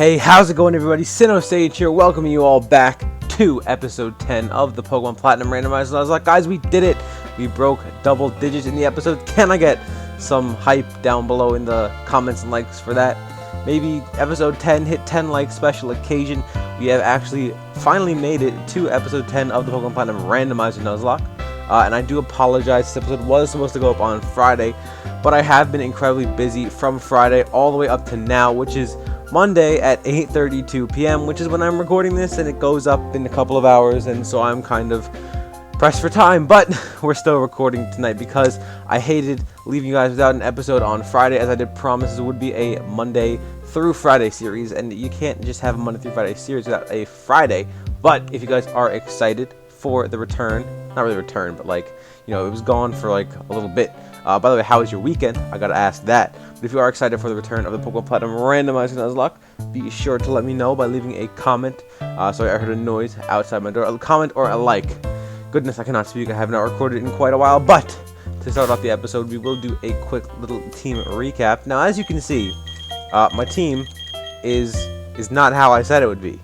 Hey, how's it going, everybody? Sage here, welcoming you all back to episode 10 of the Pokemon Platinum Randomizer Nuzlocke. Guys, we did it! We broke double digits in the episode. Can I get some hype down below in the comments and likes for that? Maybe episode 10 hit 10 like special occasion. We have actually finally made it to episode 10 of the Pokemon Platinum Randomizer Nuzlocke. And I do apologize, this episode was supposed to go up on Friday, but I have been incredibly busy from Friday all the way up to now, which is Monday at 8:32 p.m., which is when I'm recording this, and it goes up in a couple of hours, and so I'm kind of pressed for time, but we're still recording tonight because I hated leaving you guys without an episode on Friday, as I did promise it would be a Monday through Friday series, and you can't just have a Monday through Friday series without a Friday. But if you guys are excited for the return, not really return, but like, you know, it was gone for like a little bit. By the way, how was your weekend? I gotta ask that. But if you are excited for the return of the Pokemon Platinum Randomizer Nuzlocke, be sure to let me know by leaving a comment. Sorry, I heard a noise outside my door. A comment or a like. Goodness, I cannot speak. I have not recorded in quite a while. But to start off the episode, we will do a quick little team recap. Now, as you can see, my team is not how I said it would be.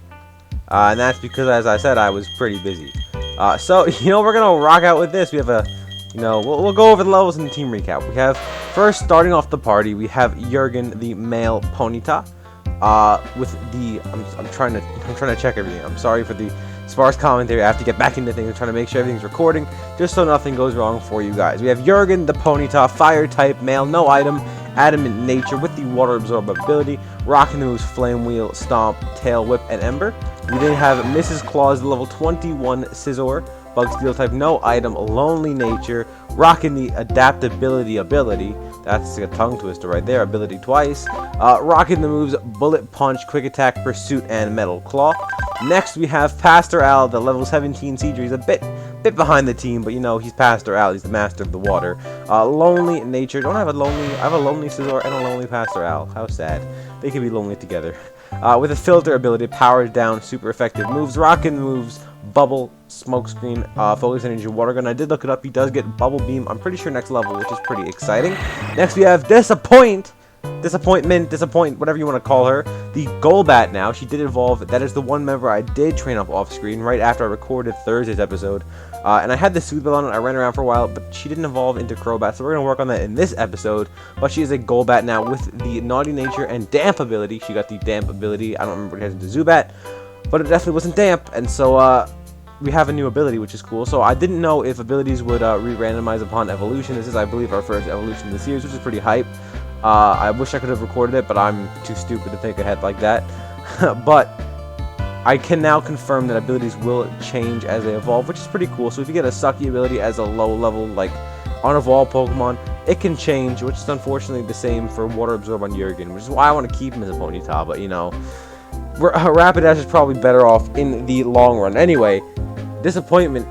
And that's because, as I said, I was pretty busy. So, you know, we're gonna rock out with this. We have a... You know, we'll go over the levels in the team recap. We have, first, starting off the party, we have Jurgen, the male Ponyta, with the, I'm trying to check everything. I'm sorry for the sparse commentary. I have to get back into things. I'm trying to make sure everything's recording, just so nothing goes wrong for you guys. We have Jurgen, the Ponyta, fire type, male, no item, adamant nature, with the water absorb ability, rocking the moves Flame Wheel, Stomp, Tail Whip, and Ember. We then have Mrs. Claus, the level 21 Scizor, Bug Steel type, no item, lonely nature, rocking the adaptability ability. That's a tongue twister right there, ability twice. Rocking the moves Bullet Punch, Quick Attack, Pursuit, and Metal Claw. Next we have Pastor Al, the level 17 Seedra. He's a bit behind the team, but you know, he's Pastor Al, he's the master of the water. Lonely nature, I have a lonely Scizor and a lonely Pastor Al. How sad. They can be lonely together. With a filter ability, powered down, super effective moves, rocking the moves Bubble, Smokescreen, Focus Energy, Water Gun. I did look it up. He does get Bubble Beam, I'm pretty sure, next level, which is pretty exciting. Next we have Disappointment, whatever you want to call her. The Golbat now. She did evolve. That is the one member I did train up off screen right after I recorded Thursday's episode. And I had the Soothe Bell on it. I ran around for a while, but she didn't evolve into Crobat, so we're going to work on that in this episode. But she is a Golbat now with the Naughty Nature and Damp ability. She got the Damp ability. I don't remember what it has into Zubat, but it definitely wasn't damp, and so we have a new ability, which is cool. So I didn't know if abilities would re-randomize upon evolution. This is, I believe, our first evolution of the series, which is pretty hype. I wish I could have recorded it, but I'm too stupid to think ahead like that. But I can now confirm that abilities will change as they evolve, which is pretty cool. So if you get a Sucky ability as a low level, like on Evolve Pokemon, it can change, which is unfortunately the same for Water Absorb on Jurgen, which is why I want to keep him as a Ponyta, but you know, Rapidash is probably better off in the long run. Anyway, Disappointment,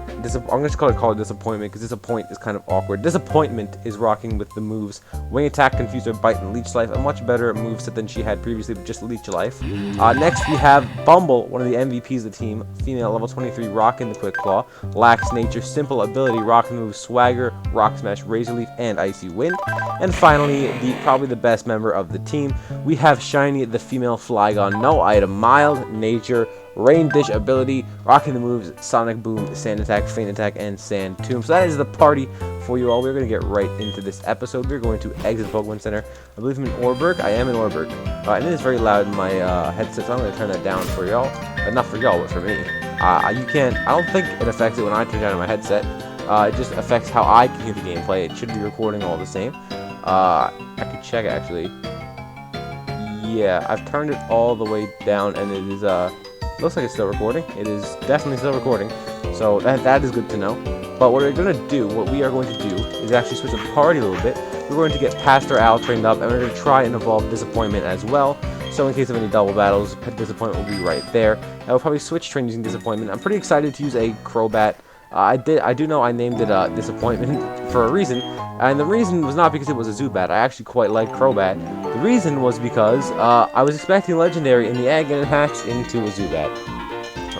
I'm just going to call it Disappointment because Disappoint is kind of awkward. Disappointment is rocking with the moves Wing Attack, Confuser, Bite, and Leech Life. A much better moveset than she had previously with just Leech Life. Next we have Bumble, one of the MVPs of the team. Female, level 23, rocking the Quick Claw. Lax Nature, simple ability, rocking the moves Swagger, Rock Smash, Razor Leaf, and Icy Wind. And finally, probably the best member of the team, we have Shiny, the female Flygon. No item, mild nature, Rain Dish ability, rocking the moves Sonic Boom, Sand Attack, Feint Attack, and Sand Tomb. So that is the party for you all. We're going to get right into this episode. We're going to exit the Pokemon Center. I believe I'm in Orberg. I am in Orberg. And it is very loud in my headset, so I'm going to turn that down for y'all. Not for y'all, but for me. You can't, I don't think it affects it when I turn down my headset. It just affects how I can hear the gameplay. It should be recording all the same. I could check actually. Yeah, I've turned it all the way down, and it is looks like it's still recording. It is definitely still recording, so that is good to know. But what we are going to do is actually switch the party a little bit. We're going to get Pastor Al trained up, and we're going to try and evolve Disappointment as well. So in case of any double battles, Disappointment will be right there. I will probably switch train using Disappointment. I'm pretty excited to use a Crobat. I do know I named it Disappointment for a reason, and the reason was not because it was a Zubat. I actually quite like Crobat. The reason was because I was expecting Legendary in the egg, and it hatched into a Zubat.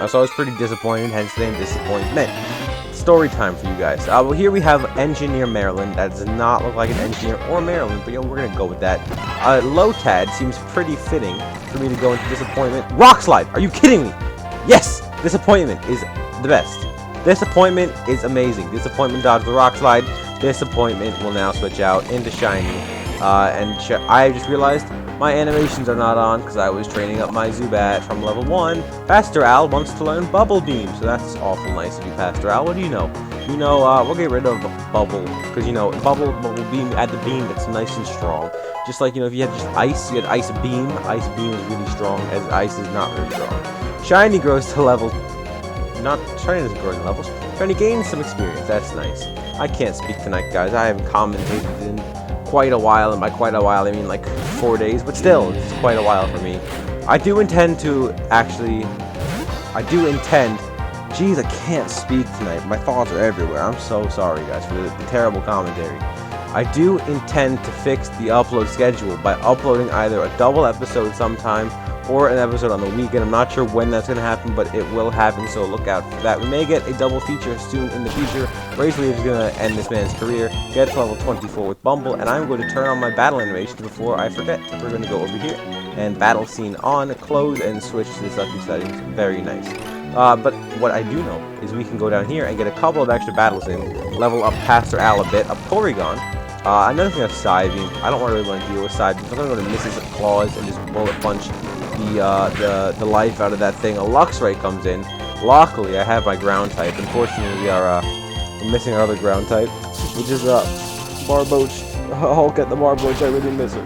So I was pretty disappointed, hence the name Disappointment. story time for you guys. Well, here we have Engineer Maryland. That does not look like an engineer or Maryland, but we're gonna go with that. Lotad seems pretty fitting for me to go into Disappointment. Rock Slide! Are you kidding me? Yes! Disappointment is the best. Disappointment is amazing. Disappointment dodged the Rock Slide. Disappointment will now switch out into Shiny. I just realized my animations are not on because I was training up my Zubat from level 1. Pastor Al wants to learn Bubble Beam, so that's awful nice of you, Pastor Al. What do you know? You know, we'll get rid of Bubble, because, you know, Bubble Beam, add the beam that's nice and strong. Just like, you know, if you had just Ice, you had Ice Beam. Ice Beam is really strong, as Ice is not really strong. Shiny grows to level... Shiny doesn't grow in levels. Shiny gains some experience, that's nice. I can't speak tonight, guys. I haven't commentated in quite a while, and by quite a while I mean like 4 days, but still, it's quite a while for me. I do intend, jeez, I can't speak tonight. My thoughts are everywhere. I'm so sorry, guys, for the terrible commentary. I do intend to fix the upload schedule by uploading either a double episode sometime or an episode on the weekend. I'm not sure when that's going to happen, but it will happen, so look out for that. We may get a double feature soon in the future. Racewave is going to end this man's career, get to level 24 with Bumble, and I'm going to turn on my battle animation before I forget. We're going to go over here, and battle scene on, close, and switch to the sucky settings. Very nice. But what I do know is we can go down here and get a couple of extra battles in, level up Pastor Al a bit, a Porygon. Another thing is Psybeam. I don't really want to deal with Psybeam. I'm going to go to Mrs. Claus and just bullet punch the life out of that thing. A Luxray comes in. Luckily, I have my ground type. Unfortunately, we're missing our other ground type, which is Barboach. I'll get the Barboach. I really miss it.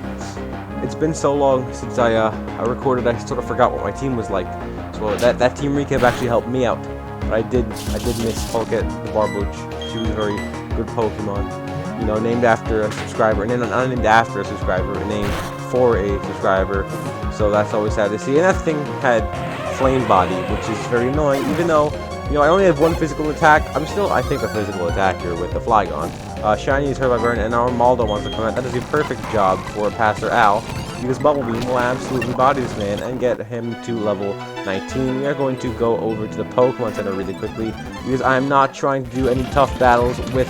It's been so long since I recorded. I sort of forgot what my team was like. So that team recap actually helped me out. But I did miss Polket the Barboach. She was a very good Pokemon. You know, named after a subscriber, and then not named after a subscriber, named for a subscriber. So that's always sad to see. And that thing had Flame Body, which is very annoying. Even though, you know, I only have one physical attack, I'm still, I think, a physical attacker with the Flygon. Shiny is hurt by Burn, and our Maldo wants to come out. That is a perfect job for Pastor Al, because Bubble Beam will absolutely body this man and get him to level 19. We are going to go over to the Pokemon Center really quickly, because I am not trying to do any tough battles with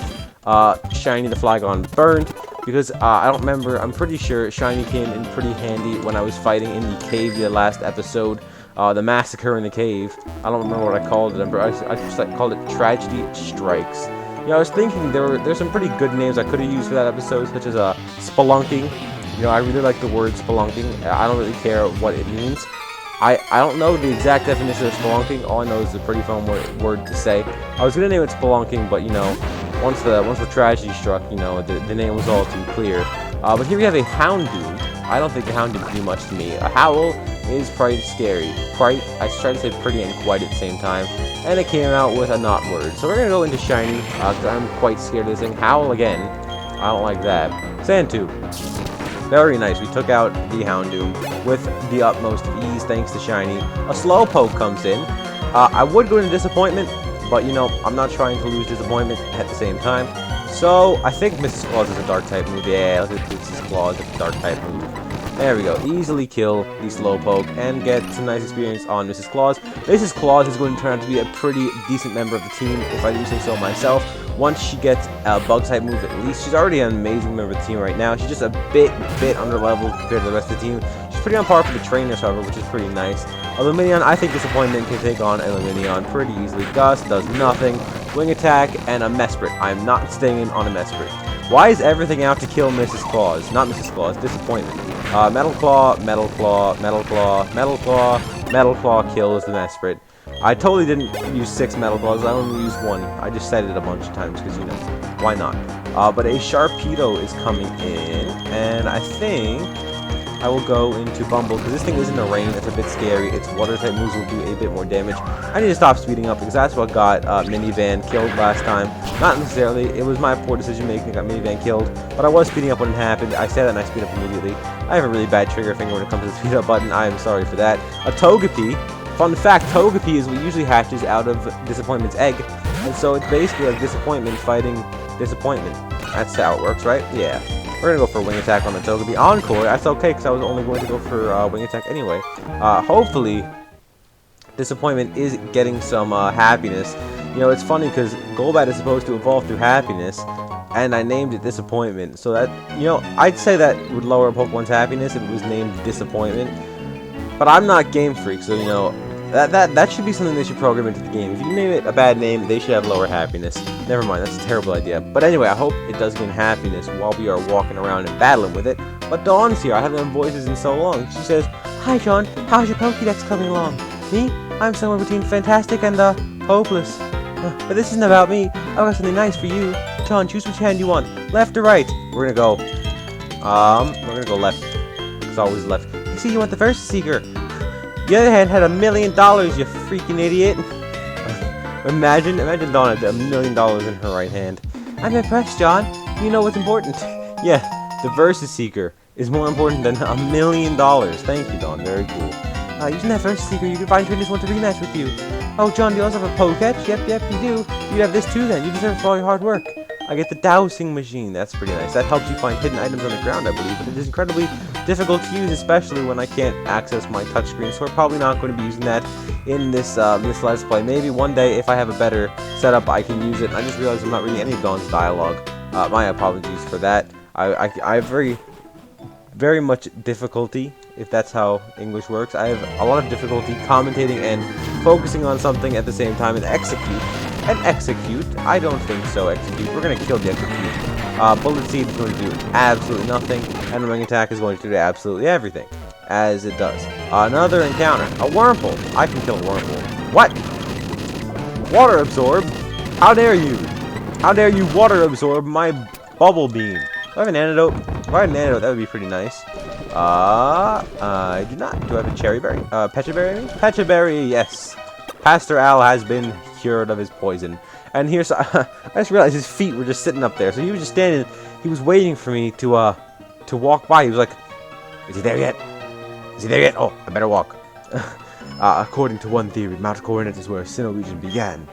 Shiny the Flygon Burned, because I don't remember, I'm pretty sure Shiny came in pretty handy when I was fighting in the cave the last episode, the Massacre in the Cave. I don't remember what I called it, I just called it Tragedy Strikes. You know, I was thinking there's some pretty good names I could have used for that episode, such as Spelunking. You know, I really like the word Spelunking. I don't really care what it means. I don't know the exact definition of Spelunking. All I know is a pretty fun word to say. I was gonna name it Spelunking, but you know, once the tragedy struck, you know, the name was all too clear. But here we have a Houndoom. I don't think a Houndoom would do much to me. A Howl is pretty scary. Quite, I tried to say pretty and quite at the same time, and it came out with a not word. So we're gonna go into Shiny, because I'm quite scared of this thing. Howl again. I don't like that. Sandtube. Very nice. We took out the Houndoom with the utmost of ease thanks to Shiny. A Slowpoke comes in. I would go into Disappointment, but you know, I'm not trying to lose Disappointment at the same time. So I think Mrs. Claus is a dark type move. Yeah, let's do Mrs. Claus as a dark type move. There we go. Easily kill the Slowpoke and get some nice experience on Mrs. Claus. Mrs. Claus is going to turn out to be a pretty decent member of the team, if I do say so myself. Once she gets a bug type move at least, she's already an amazing member of the team right now. She's just a bit under level compared to the rest of the team. She's pretty on par for the trainers, however, which is pretty nice. Lumineon, I think Disappointment can take on a Lumineon pretty easily. Gust does nothing. Wing attack and a Mesprit. I'm not staying in on a Mesprit. Why is everything out to kill Mrs. Claus? Not Mrs. Claus, Disappointment. Metal Claw, Metal Claw, Metal Claw, Metal Claw, Metal Claw kills the Mesprit. I totally didn't use 6 Metal Claws, I only used 1. I just said it a bunch of times because, you know, why not? But a Sharpedo is coming in, and I think I will go into Bumble, because this thing is in the rain, it's a bit scary, its water type moves will do a bit more damage. I need to stop speeding up, because that's what got Minivan killed last time. Not necessarily, it was my poor decision making that got Minivan killed, but I was speeding up when it happened. I said that and I speed up immediately. I have a really bad trigger finger when it comes to the speed up button, I am sorry for that. A Togepi. Fun fact, Togepi is what usually hatches out of Disappointment's egg, and so it's basically like Disappointment fighting Disappointment. That's how it works, right? Yeah. We're gonna go for Wing Attack on the Togepi. Encore, that's okay, because I was only going to go for Wing Attack anyway. Hopefully, Disappointment is getting some happiness You know, it's funny because Golbat is supposed to evolve through happiness, and I named it Disappointment. So that, you know, I'd say that would lower Pokemon's happiness if it was named Disappointment. But I'm not Game Freak, so, you know, that should be something they should program into the game. If you name it a bad name, they should have lower happiness. Never mind, that's a terrible idea. But anyway, I hope it does gain happiness while we are walking around and battling with it. But Dawn's here. I haven't done voices in so long. She says, "Hi, John. How's your Pokédex coming along?" "Me? I'm somewhere between fantastic and, hopeless. But this isn't about me. I've got something nice for you. John, choose which hand you want. Left or right?" We're gonna go left. It's always left. "You see, you want the first Seeker. The other hand had $1 million, you freaking idiot." Imagine Dawn had $1 million in her right hand. "I'm impressed, John. You know what's important." Yeah, the Versus Seeker is more important than $1 million. Thank you, Dawn. Very cool. Using that Versus Seeker, you can find trainers who want to rematch with you. "Oh, John, do you also have a Pokédex?" Yep, you do. You have this too, then. You deserve it for all your hard work." I get the dowsing machine. That's pretty nice. That helps you find hidden items on the ground, I believe, but it is incredibly difficult to use, especially when I can't access my touchscreen, so we're probably not going to be using that in this Let's Play. Maybe one day, if I have a better setup, I can use it. I just realized I'm not reading any of Dawn's dialogue. My apologies for that. I have very much difficulty, if that's how English works. I have a lot of difficulty commentating and focusing on something at the same time, and execute. I don't think so, execute. We're going to kill the execute. Bullet Seed is going to do absolutely nothing, and Wing Attack is going to do absolutely everything, as it does. Another encounter. A Wurmple. I can kill a Wurmple. What? Water Absorb? How dare you? How dare you water absorb my Bubble Beam? Do I have an antidote? If I had an antidote, that would be pretty nice. I do not. Do I have a Cherry Berry? Pecha Berry? Pecha Berry, yes. Pastor Al has been cured of his poison. And here's, I just realized his feet were just sitting up there. So he was just standing, he was waiting for me to walk by. He was like, "Is he there yet? Is he there yet? Oh, I better walk." According to one theory, Mount Coronet is where Sinnoh region began.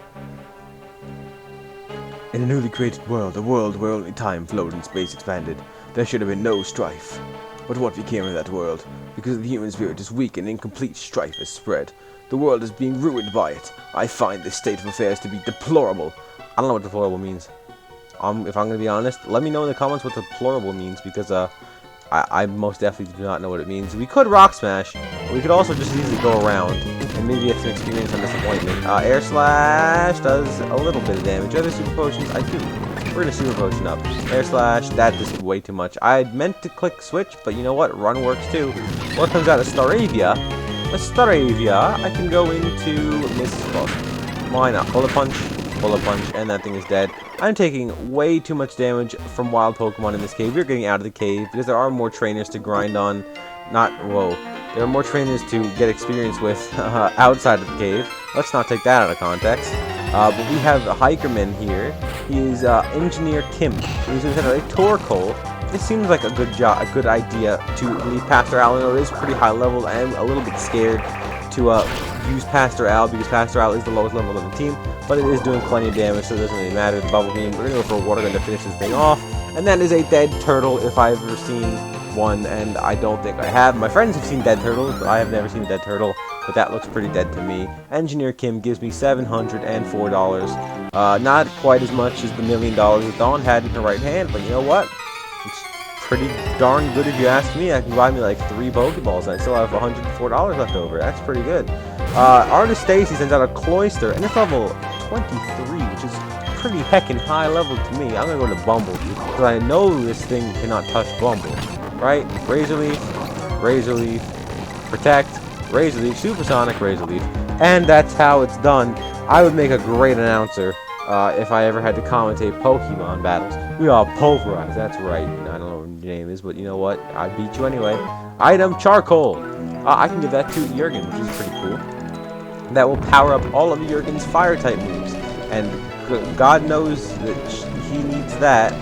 In a newly created world, a world where only time flowed and space expanded, there should have been no strife. But what became of that world? Because the human spirit is weak and incomplete, strife has spread. The world is being ruined by it. I find this state of affairs to be deplorable. I don't know what deplorable means. If I'm going to be honest, let me know in the comments what deplorable means, because I most definitely do not know what it means. We could Rock Smash. We could also just easily go around and maybe get some experience on Disappointment. Air Slash does a little bit of damage. Other Super Potions, I do. We're going to Super Potion up. Air Slash, that is way too much. I meant to click Switch, but you know what? Run works too. What comes out of Staravia? With Staravia, I can go into Missile. Why not? Bullet Punch, and that thing is dead. I'm taking way too much damage from wild Pokemon in this cave. We're getting out of the cave because there are more trainers to grind on. There are more trainers to get experience with outside of the cave. Let's not take that out of context. But we have a Hikerman here. He is Engineer Kim. He's going to have a Torkoal. This seems like a good idea to leave Pastor Al. It is pretty high level. I am a little bit scared to use Pastor Al because Pastor Al is the lowest level of the team, but it is doing plenty of damage, so it doesn't really matter. The Bubble Beam. We're gonna go for a Water Gun to finish this thing off, and that is a dead turtle if I've ever seen one, and I don't think I have. My friends have seen dead turtles, but I have never seen a dead turtle. But that looks pretty dead to me. Engineer Kim gives me $704. Not quite as much as the $1 million that Dawn had in her right hand, but you know what? It's pretty darn good if you ask me. I can buy me like 3 Pokeballs and I still have $104 left over. That's pretty good. Artist Stacy sends out a Cloyster, and it's level 23, which is pretty heckin' high level to me. I'm gonna go to Bumble, because I know this thing cannot touch Bumble. Right? Razor Leaf, Protect, Razor Leaf, Supersonic, Razor Leaf. And that's how it's done. I would make a great announcer if I ever had to commentate Pokemon battles. We are pulverized, that's right. I don't know what your name is, but you know what? I beat you anyway. Item Charcoal. I can give that to Jurgen, which is pretty cool. That will power up all of Jurgen's fire-type moves. And God knows that he needs that.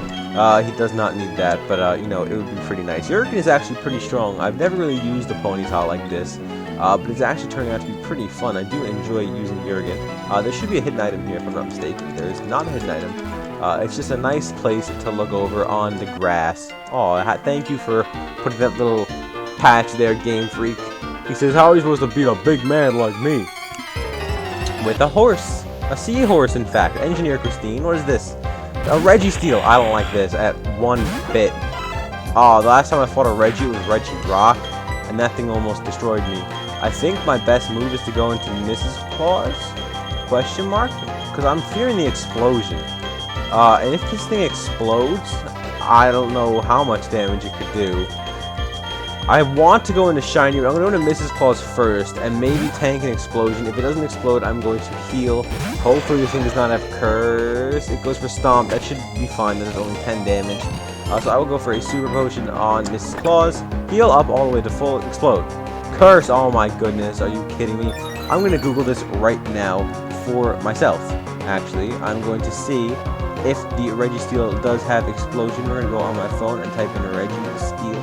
He does not need that, but, you know, it would be pretty nice. Jurgen is actually pretty strong. I've never really used a Ponyta like this, but it's actually turning out to be pretty fun. I do enjoy using Jurgen. There should be a hidden item here, if I'm not mistaken. There is not a hidden item. It's just a nice place to look over on the grass. Oh, thank you for putting that little patch there, Game Freak. He says, how are you supposed to beat a big man like me? With a horse. A seahorse, in fact. Engineer Christine. What is this? A Registeel. I don't like this at one bit. Oh, the last time I fought a Reggie was Reggie Rock, and that thing almost destroyed me. I think my best move is to go into Mrs. Claus? Question mark? Because I'm fearing the explosion. And if this thing explodes, I don't know how much damage it could do. I want to go into Shiny. I'm going to go into Mrs. Claus first, and maybe tank an explosion. If it doesn't explode, I'm going to heal. Hopefully this thing does not have Curse. It goes for Stomp. That should be fine. That is only 10 damage. So I will go for a Super Potion on Mrs. Claus. Heal up all the way to full. Explode. Curse. Oh my goodness. Are you kidding me? I'm going to Google this right now for myself. Actually, I'm going to see if the Registeel does have Explosion. We're going to go on my phone and type in Registeel.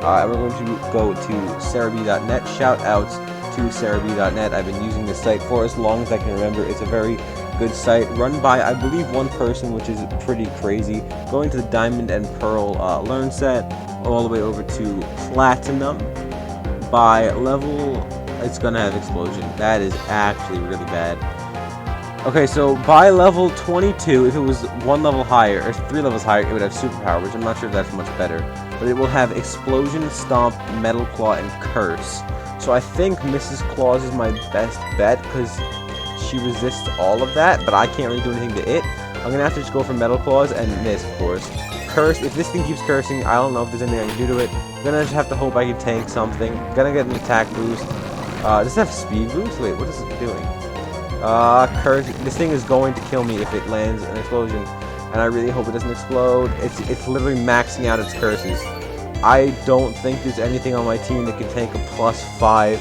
And we're going to go to Cerebi.net. Shout outs to Cerebi.net. I've been using this site for as long as I can remember. It's a very good site run by, I believe, one person, which is pretty crazy. Going to the Diamond and Pearl Learn set, all the way over to Platinum. By level, it's going to have Explosion. That is actually really bad. Okay, so by level 22, if it was 1 level higher, or 3 levels higher, it would have Superpower, which I'm not sure if that's much better. But it will have Explosion, Stomp, Metal Claw, and Curse. So I think Mrs. Claus is my best bet, because she resists all of that, but I can't really do anything to it. I'm going to have to just go for Metal Claws and miss, of course. Curse, if this thing keeps cursing, I don't know if there's anything I can do to it. I'm going to just have to hope I can tank something. Going to get an attack boost. Does it have speed boost? Wait, what is it doing? Curse. This thing is going to kill me if it lands an explosion, and I really hope it doesn't explode. It's literally maxing out its curses. I don't think there's anything on my team that can take a +5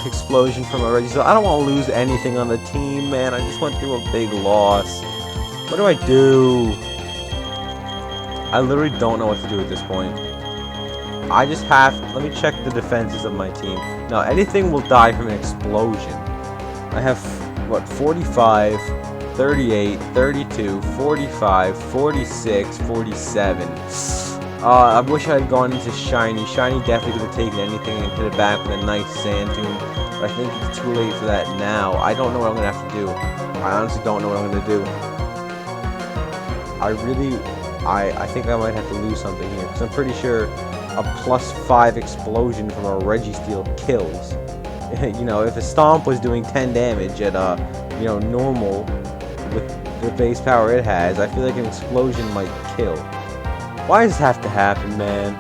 explosion from a Registeel. I don't want to lose anything on the team, man. I just went through a big loss. What do I do? I literally don't know what to do at this point. I just have... Let me check the defenses of my team. Now, anything will die from an explosion. I have, what, 45, 38, 32, 45, 46, 47. I wish I had gone into Shiny. Shiny definitely could have taken anything and hit it back with a nice Sand Dune. But I think it's too late for that now. I don't know what I'm going to have to do. I honestly don't know what I'm going to do. I think I might have to lose something here. Because I'm pretty sure a +5 explosion from a Registeel kills. You know, if a Stomp was doing 10 damage at, you know, normal with the base power it has, I feel like an explosion might kill. Why does this have to happen, man?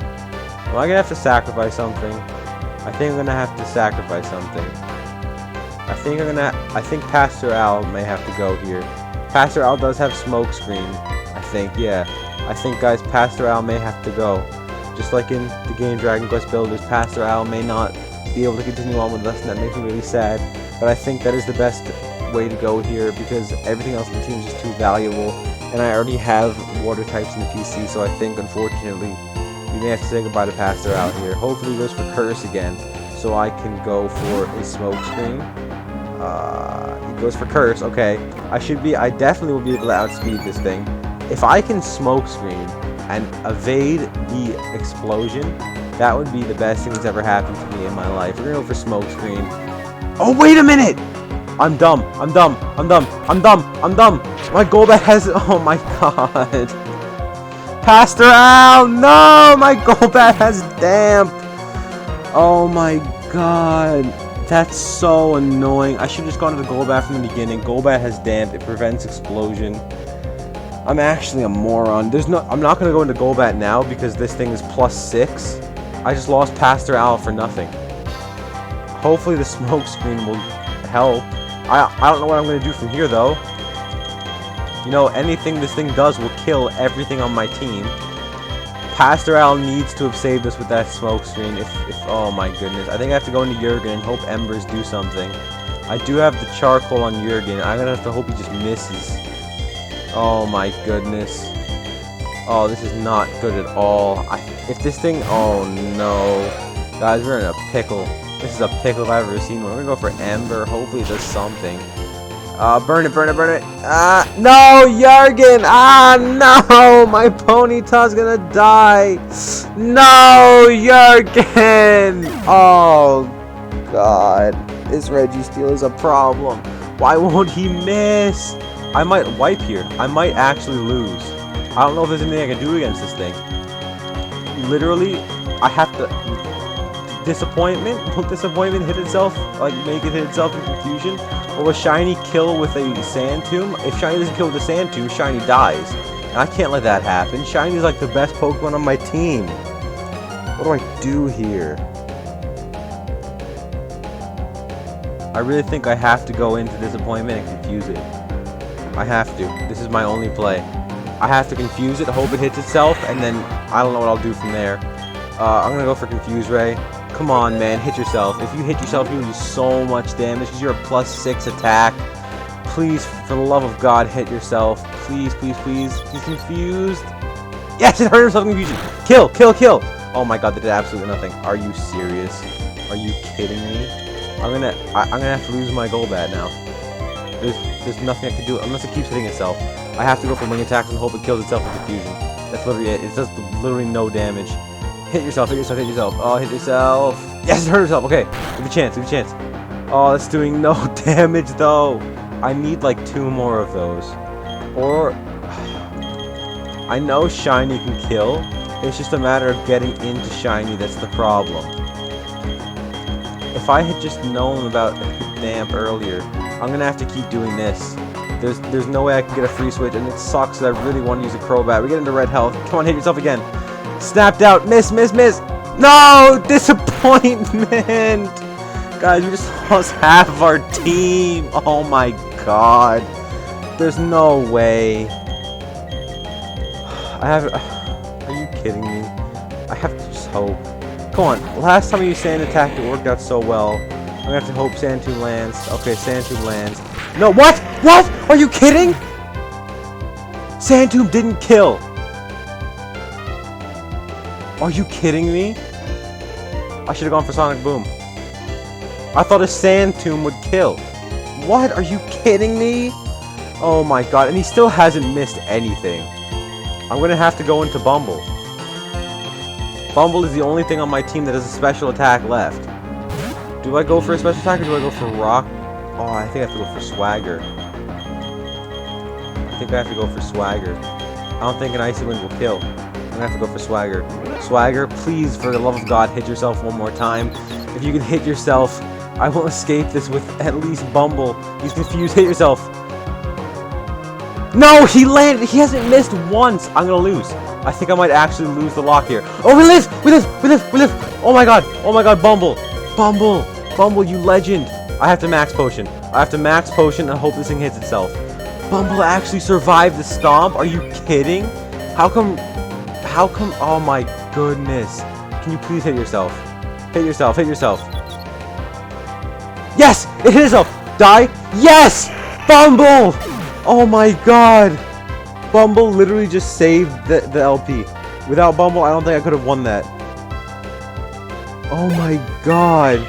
Am I gonna have to sacrifice something? I think I'm gonna have to sacrifice something. I think Pastor Al may have to go here. Pastor Al does have Smoke Screen, I think, yeah. I think, guys, Pastor Al may have to go. Just like in the game Dragon Quest Builders, Pastor Al may not be able to continue on with us, and that makes me really sad. But I think that is the best way to go here, because everything else in the team is just too valuable. And I already have water types in the PC, so I think, unfortunately, we may have to say goodbye to Pastor out here. Hopefully he goes for Curse again, so I can go for a Smoke Screen. He goes for Curse, okay. I definitely will be able to outspeed this thing. If I can Smoke Screen and evade the explosion, that would be the best thing that's ever happened to me in my life. We're gonna go for Smoke Screen. Oh, wait a minute! I'm dumb. My Golbat has... Oh my god. Pastor Al! No! My Golbat has Damp! Oh my god. That's so annoying. I should have just gone to the Golbat from the beginning. Golbat has Damp. It prevents explosion. I'm actually a moron. I'm not going to go into Golbat now because this thing is +6. I just lost Pastor Al for nothing. Hopefully the Smoke Screen will help. I don't know what I'm going to do from here, though. You know, anything this thing does will kill everything on my team. Pastor Al needs to have saved us with that Smoke Screen. Oh my goodness. I think I have to go into Jurgen and hope Embers do something. I do have the Charcoal on Jurgen. I'm going to have to hope he just misses. Oh my goodness. Oh, this is not good at all. If this thing... Oh no. Guys, we're in a pickle. This is a pickle if I've ever seen one. We're gonna go for Ember. Hopefully it does something. Burn it. No, Jurgen! No! My Ponyta's gonna die! No, Jurgen! Oh, God. This Registeel is a problem. Why won't he miss? I might wipe here. I might actually lose. I don't know if there's anything I can do against this thing. Literally, I have to... Disappointment? Will disappointment hit itself? Like, make it hit itself in confusion? Or will Shiny kill with a Sand Tomb? If Shiny doesn't kill with a Sand Tomb, Shiny dies. And I can't let that happen. Shiny's like the best Pokemon on my team. What do I do here? I really think I have to go into disappointment and confuse it. I have to. This is my only play. I have to confuse it, hope it hits itself, and then I don't know what I'll do from there. I'm gonna go for Confuse Ray. Come on, man, hit yourself. If you hit yourself, you do so much damage because you're a +6 attack. Please, for the love of God, hit yourself. Please, please, please. He's confused. Yes, it hurt himself in confusion. Kill, kill, kill. Oh my God, that did absolutely nothing. Are you serious? Are you kidding me? I'm gonna have to lose my Golbat now. There's nothing I can do unless it keeps hitting itself. I have to go for wing attacks and hope it kills itself in confusion. That's literally it. It does literally no damage. Hit yourself, hit yourself, hit yourself. Oh, hit yourself. Yes, it hurt yourself. Okay, give a chance, give a chance. Oh, that's doing no damage though. I need like 2 more of those. Or I know Shiny can kill. It's just a matter of getting into Shiny that's the problem. If I had just known about Damp earlier, I'm gonna have to keep doing this. There's no way I can get a free switch, and it sucks that I really want to use a Crobat. We get into red health. Come on, hit yourself again. Snapped out. Miss, miss, miss. No! Disappointment! Guys, we just lost half of our team. Oh my God. There's no way. Are you kidding me? I have to just hope. Come on. Last time I used Sand Attack, it worked out so well. I'm gonna have to hope Sand Tomb lands. Okay, Sand Tomb lands. No, what? What? Are you kidding? Sand Tomb didn't kill. Are you kidding me? I should have gone for Sonic Boom. I thought a Sand Tomb would kill. What? Are you kidding me? Oh my God. And he still hasn't missed anything. I'm going to have to go into Bumble. Bumble is the only thing on my team that has a special attack left. Do I go for a special attack or do I go for Rock? Oh, I think I have to go for Swagger. I think I have to go for Swagger. I don't think an Icy Wind will kill. I'm gonna have to go for Swagger. Swagger, please, for the love of God, hit yourself one more time. If you can hit yourself, I will escape this with at least Bumble. He's confused. Hit yourself. No, he landed. He hasn't missed once. I'm gonna lose. I think I might actually lose the lock here. Oh, we live! We live! We live! We live! Oh my God! Oh my God! Bumble! Bumble! Bumble, you legend! I have to max potion. I have to max potion and hope this thing hits itself. Bumble actually survived the stomp? Are you kidding? How come? Oh my goodness. Can you please hit yourself? Hit yourself, hit yourself. Yes! It hit itself! Die! Yes! Bumble! Oh my God! Bumble literally just saved the LP. Without Bumble, I don't think I could have won that. Oh my God.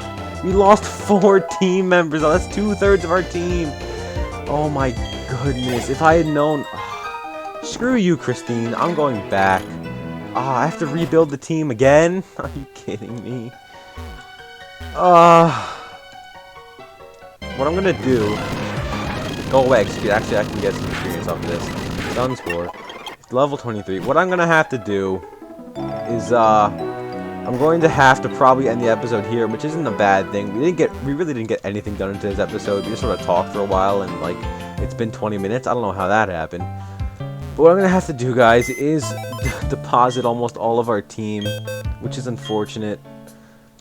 We lost 4 team members. Oh, that's 2/3 of our team. Oh my goodness. If I had known... Screw you, Christine. I'm going back. I have to rebuild the team again? Are you kidding me? What I'm gonna do... Go away, actually I can get some experience off of this. Sunspore. Level 23. What I'm gonna have to do is, I'm going to have to probably end the episode here, which isn't a bad thing. We really didn't get anything done into this episode. We just sort of talked for a while, and, like, it's been 20 minutes. I don't know how that happened. But what I'm gonna have to do, guys, is deposit almost all of our team, which is unfortunate.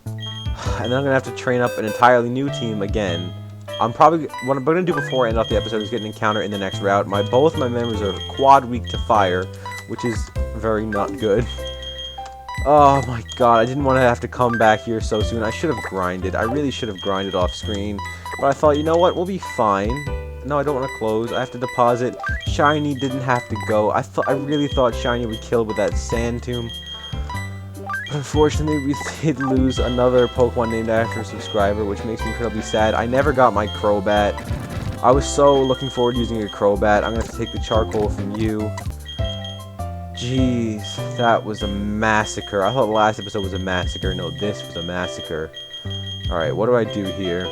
And then I'm gonna have to train up an entirely new team again. What I'm gonna do before I end off the episode is get an encounter in the next route. Both my members are quad weak to fire, which is very not good. Oh my God, I didn't want to have to come back here so soon. I should have grinded. I really should have grinded off screen. But I thought, you know what, we'll be fine. No, I don't want to close. I have to deposit. Shiny didn't have to go. I really thought Shiny would kill with that Sand Tomb. But unfortunately, we did lose another Pokemon named after a subscriber, which makes me incredibly sad. I never got my Crobat. I was so looking forward to using a Crobat. I'm going to have to take the charcoal from you. Jeez, that was a massacre. I thought the last episode was a massacre. No, this was a massacre. Alright, what do I do here?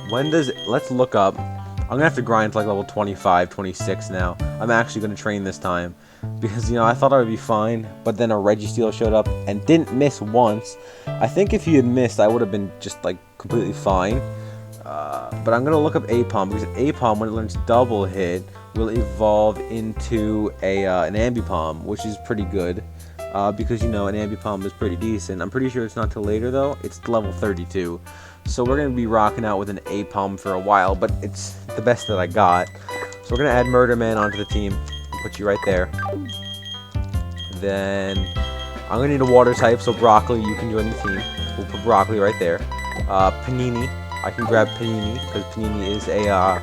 when does... Let's look up. I'm going to have to grind to like level 25, 26 now. I'm actually going to train this time. Because, you know, I thought I would be fine. But then a Registeel showed up and didn't miss once. I think if he had missed, I would have been just, like, completely fine. But I'm going to look up Apom. Because Apom, when it learns double hit, will evolve into an Ambipom, which is pretty good. Because, you know, an Ambipom is pretty decent. I'm pretty sure it's not till later, though. It's level 32. So we're going to be rocking out with an Apom for a while, but it's the best that I got. So we're going to add Murder Man onto the team. Put you right there. Then I'm going to need a water type, so Broccoli, you can join the team. We'll put Broccoli right there. Panini, I can grab Panini, because Panini is a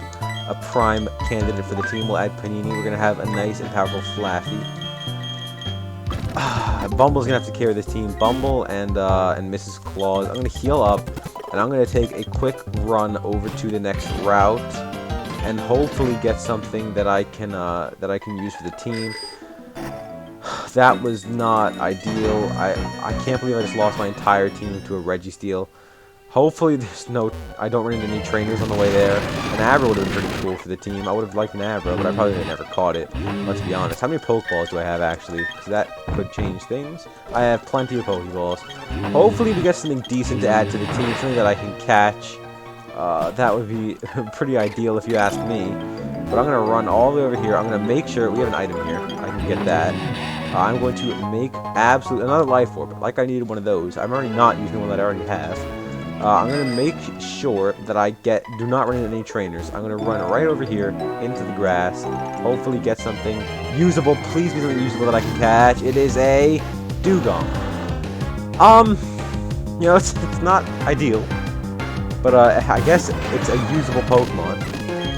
prime candidate for the team. We'll add Panini. We're going to have a nice and powerful Flaffy. Bumble's going to have to carry this team. Bumble and Mrs. Claus. I'm going to heal up, and I'm going to take a quick run over to the next route, and hopefully get something that I can use for the team. That was not ideal. I can't believe I just lost my entire team to a Registeel. Hopefully I don't run into any trainers on the way there. An Abra would have been pretty cool for the team. I would have liked an Abra, but I probably would have never caught it. Let's be honest. How many Pokeballs do I have, actually? Because that could change things. I have plenty of Pokeballs. Hopefully we get something decent to add to the team, something that I can catch. That would be pretty ideal if you ask me. But I'm going to run all the way over here. I'm going to make sure we have an item here. I can get that. I'm going to make another Life Orb. Like I needed one of those. I'm already not using the one that I already have. I'm going to make sure that I do not run into any trainers. I'm going to run right over here into the grass. Hopefully get something usable. Please be something usable that I can catch. It is a Dugong. You know, it's not ideal. But I guess it's a usable Pokemon.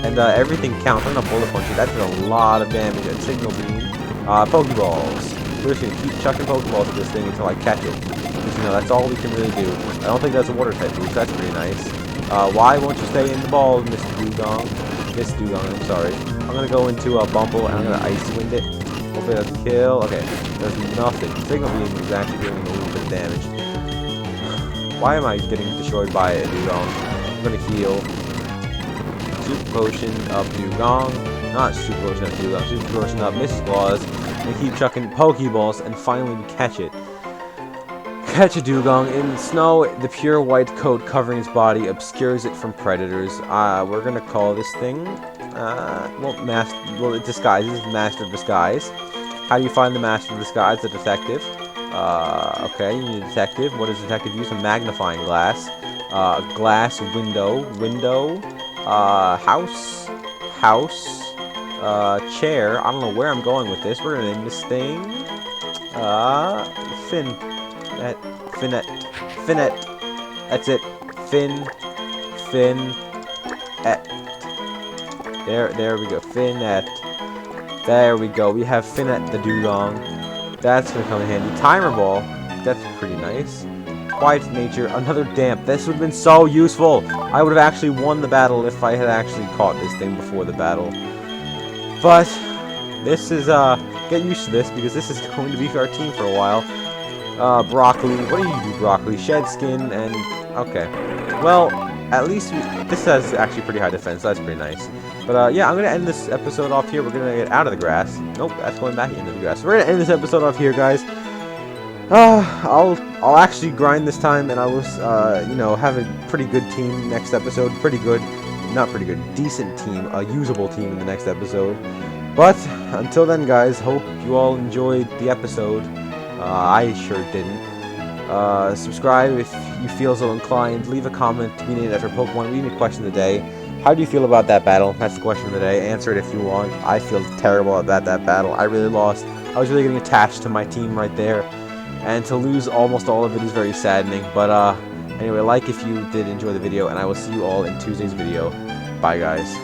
And everything counts. I'm going to Bullet Punch it. That did a lot of damage. And Signal Beam. Pokeballs. We're just going to keep chucking Pokeballs at this thing until I catch it. Because, you know, that's all we can really do. I don't think that's a water type move, so that's pretty nice. Why won't you stay in the ball, Mr. Dugong? Miss Dugong, I'm sorry. I'm going to go into Bumble, and I'm going to Ice Wind it. Hopefully that's a kill. Okay, there's nothing. Signal Beam is actually doing a little bit of damage. Why am I getting destroyed by a Dugong? I'm going to heal. Super Potion up Dugong. Not Super Potion up Dugong. Super Potion up Mrs. Claus. And keep chucking Pokeballs, and finally we catch it. Catch a Dugong. In snow, the pure white coat covering its body obscures it from predators. We're going to call this thing, it disguises. Master of Disguise. How do you find the Master of Disguise? The detective. Okay, you need a detective. What does detective use? A magnifying glass. Glass, window, house, chair. I don't know where I'm going with this. We're gonna name this thing, Finette. That's it. Finette. There we go. Finette. There we go. We have Finette the Dugong. That's gonna come in handy. Timer Ball. That's pretty nice. Quiet nature. Another damp. This would have been so useful. I would have actually won the battle if I had actually caught this thing before the battle. But this is get used to this because this is going to be our team for a while. Broccoli. What do you do, Broccoli? Shed skin and okay. Well, at least this has actually pretty high defense. So that's pretty nice. But yeah, I'm gonna end this episode off here. We're gonna get out of the grass. Nope, that's going back into the grass. So we're gonna end this episode off here, guys. I'll actually grind this time, and I will, you know, have a pretty good team next episode. Pretty good, not pretty good, decent team, a usable team in the next episode. But until then, guys, hope you all enjoyed the episode. I sure didn't. Subscribe if you feel so inclined. Leave a comment to be named after Pokemon. Leave me a question of the day. How do you feel about that battle? That's the question of the day. Answer it if you want. I feel terrible about that battle. I really lost. I was really getting attached to my team right there. And to lose almost all of it is very saddening. But anyway, like if you did enjoy the video, and I will see you all in Tuesday's video. Bye, guys.